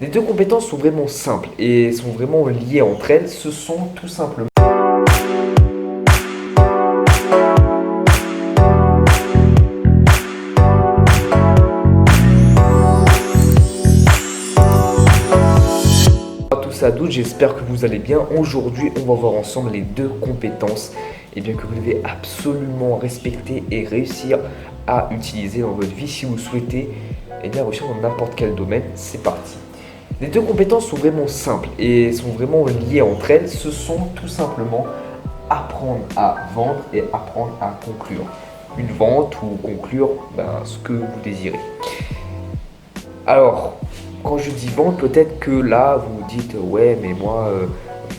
Les deux compétences sont vraiment simples et sont vraiment liées entre elles. Ce sont tout simplement à doute, j'espère que vous allez bien. Aujourd'hui, on va voir ensemble les deux compétences que vous devez absolument respecter et réussir à utiliser dans votre vie si vous souhaitez réussir dans n'importe quel domaine. C'est parti. Les deux compétences sont vraiment simples et sont vraiment liées entre elles. Ce sont tout simplement apprendre à vendre et apprendre à conclure une vente ou conclure ce que vous désirez. Alors, quand je dis vendre, peut-être que là, vous vous dites « Ouais, mais moi,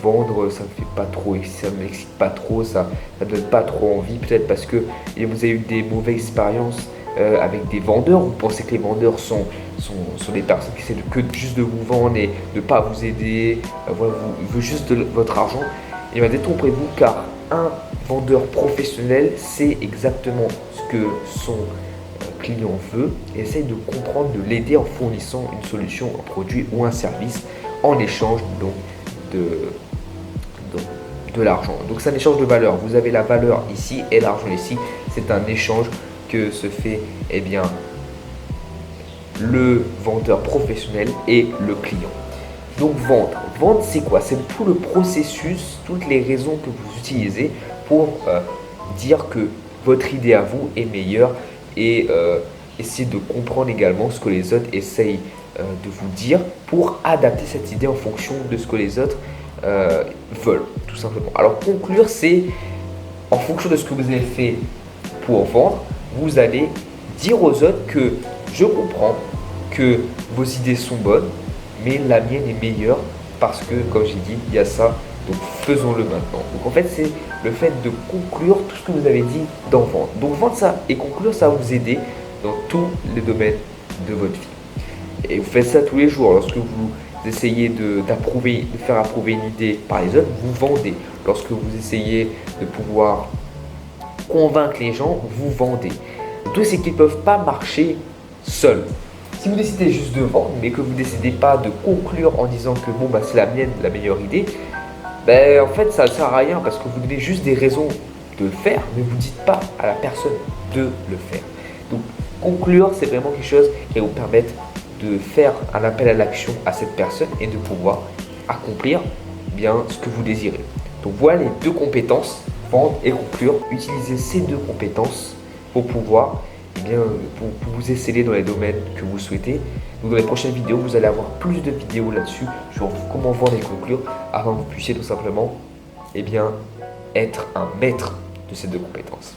vendre, ça me fait pas trop, ça me m'excite pas trop, ça me donne pas trop envie. » Peut-être parce que vous avez eu des mauvaises expériences avec des vendeurs. Vous pensez que les vendeurs sont des personnes qui essaient juste de vous vendre et de ne pas vous aider. Voilà, ils veulent juste de votre argent. Et bien, détrompez-vous, car un vendeur professionnel sait exactement ce que son client veut et essaye de comprendre, de l'aider en fournissant une solution, un produit ou un service en échange donc de l'argent. Donc c'est un échange de valeur. Vous avez la valeur ici et l'argent ici. C'est un échange que se fait le vendeur professionnel et le client. Donc vendre. Vendre, c'est quoi? C'est tout le processus, toutes les raisons que vous utilisez pour dire que votre idée à vous est meilleure et essayer de comprendre également ce que les autres essayent de vous dire pour adapter cette idée en fonction de ce que les autres veulent, tout simplement. Alors conclure, c'est en fonction de ce que vous avez fait pour vendre, vous allez dire aux autres que je comprends que vos idées sont bonnes, mais la mienne est meilleure parce que, comme j'ai dit, il y a ça, donc faisons-le maintenant. Donc en fait, c'est le fait de conclure tout ce que vous avez dit dans vendre. Donc vendre ça et conclure, ça va vous aider dans tous les domaines de votre vie. Et vous faites ça tous les jours. Lorsque vous essayez de faire approuver une idée par les autres, vous vendez. Lorsque vous essayez de pouvoir convaincre les gens, vous vendez. Le truc, c'est qu'ils ne peuvent pas marcher seuls. Si vous décidez juste de vendre, mais que vous ne décidez pas de conclure en disant que bon, c'est la mienne, la meilleure idée, en fait, ça ne sert à rien parce que vous donnez juste des raisons de le faire, mais vous ne dites pas à la personne de le faire. Donc, conclure, c'est vraiment quelque chose qui va vous permettre de faire un appel à l'action à cette personne et de pouvoir accomplir ce que vous désirez. Donc, voilà les deux compétences, vendre et conclure. Utilisez ces deux compétences pour pouvoir pour vous exceller dans les domaines que vous souhaitez. Donc dans les prochaines vidéos, vous allez avoir plus de vidéos là-dessus sur comment vendre et conclure afin que vous puissiez tout simplement être un maître de ces deux compétences.